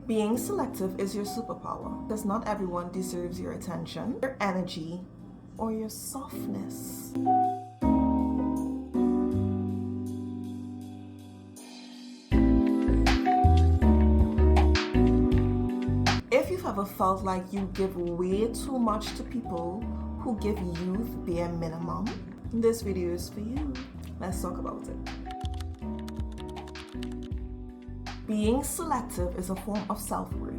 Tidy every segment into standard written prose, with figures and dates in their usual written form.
Being selective is your superpower because not everyone deserves your attention, your energy, or your softness. If you've ever felt like you give way too much to people who give you the bare minimum, this video is for you. Let's talk about it. Being selective is a form of self-worth.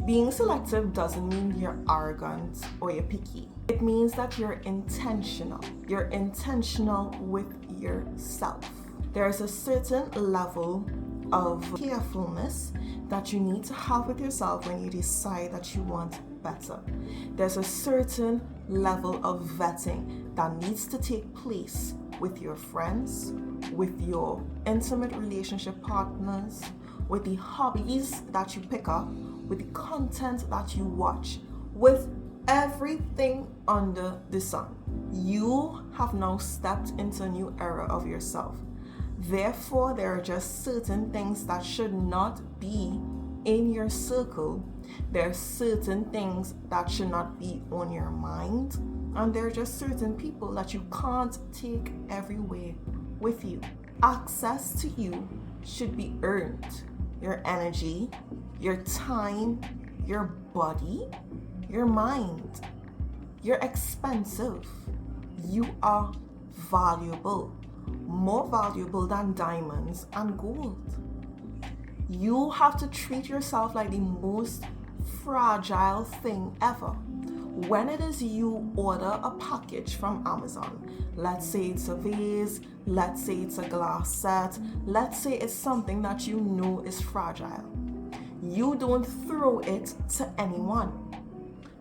Being selective doesn't mean you're arrogant or you're picky. It means that you're intentional. You're intentional with yourself. There's a certain level of carefulness that you need to have with yourself when you decide that you want better. There's a certain level of vetting that needs to take place with your friends, with your intimate relationship partners, with the hobbies that you pick up, with the content that you watch, with everything under the sun. You have now stepped into a new era of yourself. Therefore, there are just certain things that should not be in your circle. There are certain things that should not be on your mind. And there are just certain people that you can't take everywhere with you. Access to you should be earned. Your energy, your time, your body, your mind. You're expensive. You are valuable. More valuable than diamonds and gold. You have to treat yourself like the most fragile thing ever. When it is you order a package from Amazon, let's say it's a vase, let's say it's a glass set, let's say it's something that you know is fragile. You don't throw it to anyone.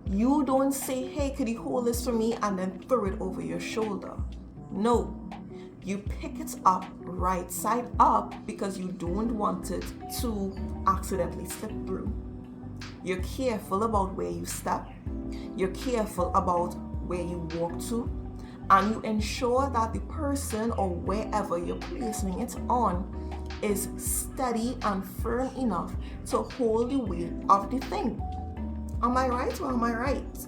You don't say, hey, could you hold this for me, and then throw it over your shoulder. No. You pick it up right side up because you don't want it to accidentally slip through. You're careful about where you step. You're careful about where you walk to. And you ensure that the person or wherever you're placing it on is steady and firm enough to hold the weight of the thing. Am I right or am I right?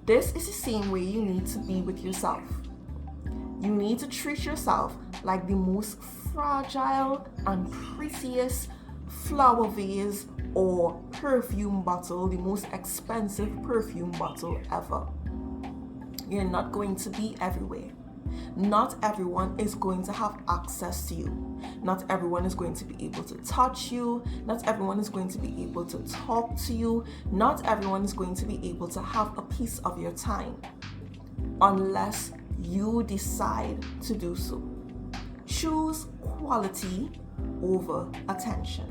This is the same way you need to be with yourself. You need to treat yourself like the most fragile and prettiest flower vase or perfume bottle, the most expensive perfume bottle ever. You're not going to be everywhere. Not everyone is going to have access to you. Not everyone is going to be able to touch you. Not everyone is going to be able to talk to you. Not everyone is going to be able to have a piece of your time unless you decide to do so. Choose quality over attention.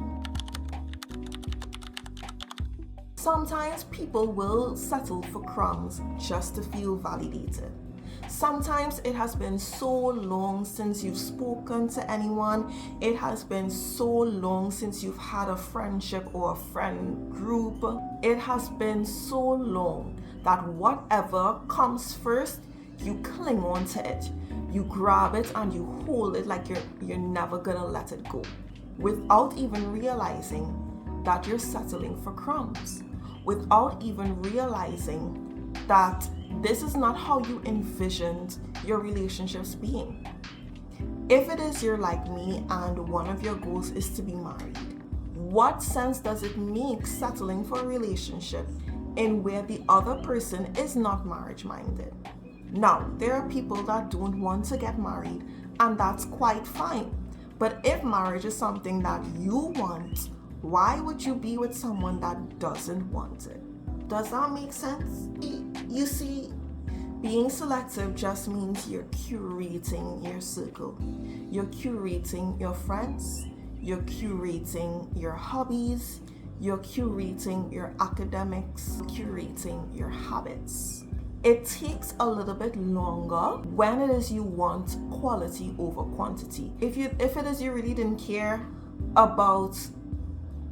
Sometimes people will settle for crumbs just to feel validated. Sometimes it has been so long since you've spoken to anyone. It has been so long since you've had a friendship or a friend group. It has been so long that whatever comes first, you cling on to it, you grab it and you hold it like you're never gonna let it go, without even realizing that you're settling for crumbs, without even realizing that this is not how you envisioned your relationships being. If it is you're like me and one of your goals is to be married, what sense does it make settling for a relationship in where the other person is not marriage minded? Now, there are people that don't want to get married, and that's quite fine. But if marriage is something that you want, why would you be with someone that doesn't want it? Does that make sense? You see, being selective just means you're curating your circle. You're curating your friends. You're curating your hobbies. You're curating your academics. Curating your habits. It takes a little bit longer when it is you want quality over quantity. If it is you really didn't care about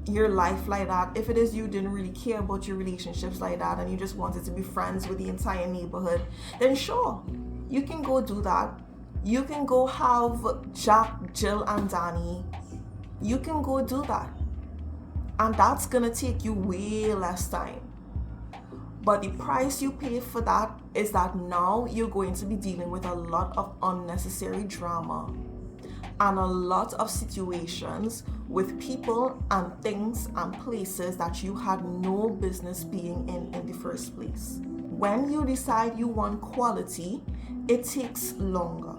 your life like that, if it is you didn't really care about your relationships like that and you just wanted to be friends with the entire neighborhood, then sure, you can go do that. You can go have Jack, Jill, and Danny. You can go do that. And that's gonna take you way less time. But the price you pay for that is that now you're going to be dealing with a lot of unnecessary drama and a lot of situations with people and things and places that you had no business being in the first place. When you decide you want quality, it takes longer.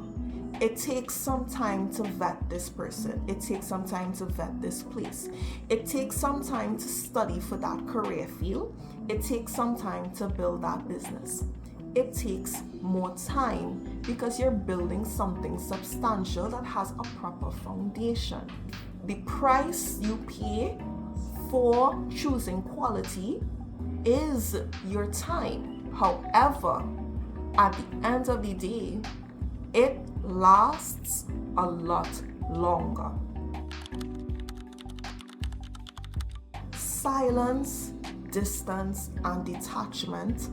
It takes some time to vet this person. It takes some time to vet this place. It takes some time to study for that career field. It takes some time to build that business. It takes more time because you're building something substantial that has a proper foundation. The price you pay for choosing quality is your time. However, at the end of the day, it lasts a lot longer. Silence, distance, and detachment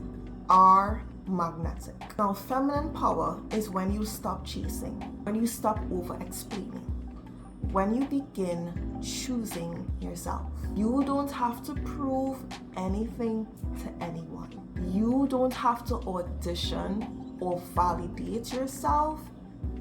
are magnetic. Now, feminine power is when you stop chasing, when you stop over-explaining, when you begin choosing yourself. You don't have to prove anything to anyone. You don't have to audition or validate yourself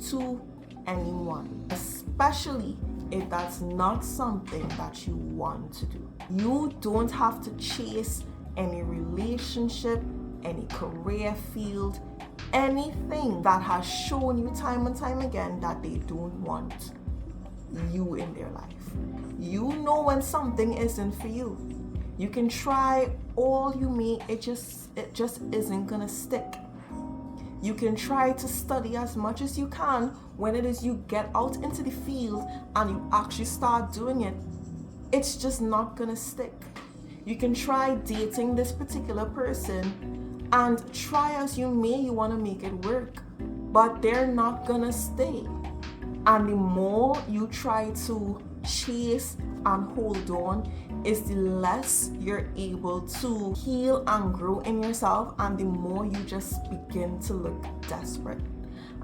to anyone, especially if that's not something that you want to do. You don't have to chase any relationship, any career field, anything that has shown you time and time again that they don't want you in their life. You know when something isn't for you. You can try all you may, it just isn't gonna stick. You can try to study as much as you can. When it is you get out into the field and you actually start doing it, it's just not gonna stick. You can try dating this particular person and try as you may, you wanna make it work, but they're not gonna stay. And the more you try to chase and hold on, is the less you're able to heal and grow in yourself, and the more you just begin to look desperate.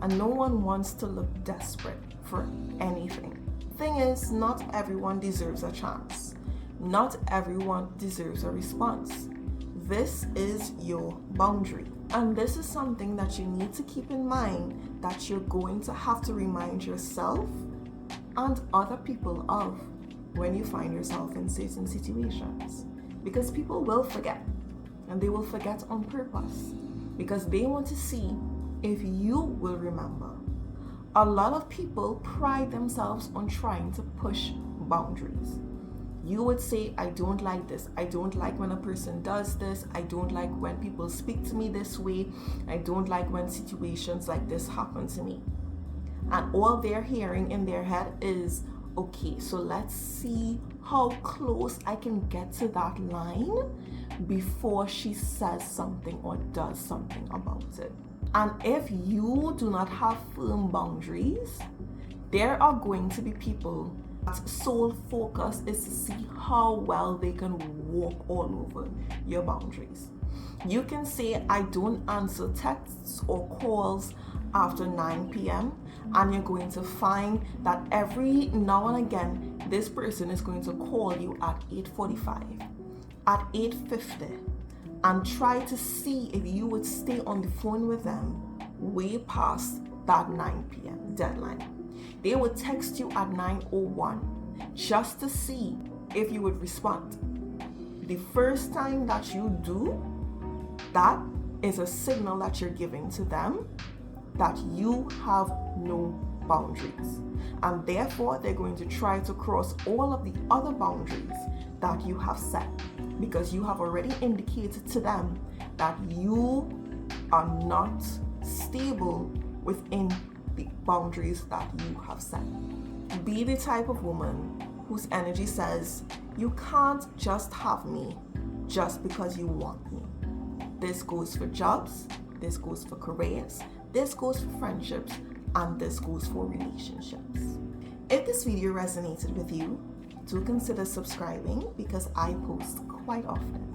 And no one wants to look desperate for anything. Thing is, not everyone deserves a chance. Not everyone deserves a response. This is your boundary. And this is something that you need to keep in mind, that you're going to have to remind yourself and other people of when you find yourself in certain situations. Because people will forget, and they will forget on purpose, because they want to see if you will remember. A lot of people pride themselves on trying to push boundaries. You would say, I don't like this. I don't like when a person does this. I don't like when people speak to me this way. I don't like when situations like this happen to me. And all they're hearing in their head is, okay, so let's see how close I can get to that line before she says something or does something about it. And if you do not have firm boundaries, there are going to be people that sole focus is to see how well they can walk all over your boundaries. You can say, I don't answer texts or calls after 9 p.m. and you're going to find that every now and again this person is going to call you at 8:45, at 8:50, and try to see if you would stay on the phone with them way past that 9 p.m. deadline. They would text you at 9:01 just to see if you would respond. The first time that you do, that is a signal that you're giving to them that you have no boundaries. And therefore, they're going to try to cross all of the other boundaries that you have set, because you have already indicated to them that you are not stable within the boundaries that you have set. Be the type of woman whose energy says, you can't just have me just because you want me. This goes for jobs, this goes for careers, this goes for friendships, and this goes for relationships. If this video resonated with you, do consider subscribing because I post quite often.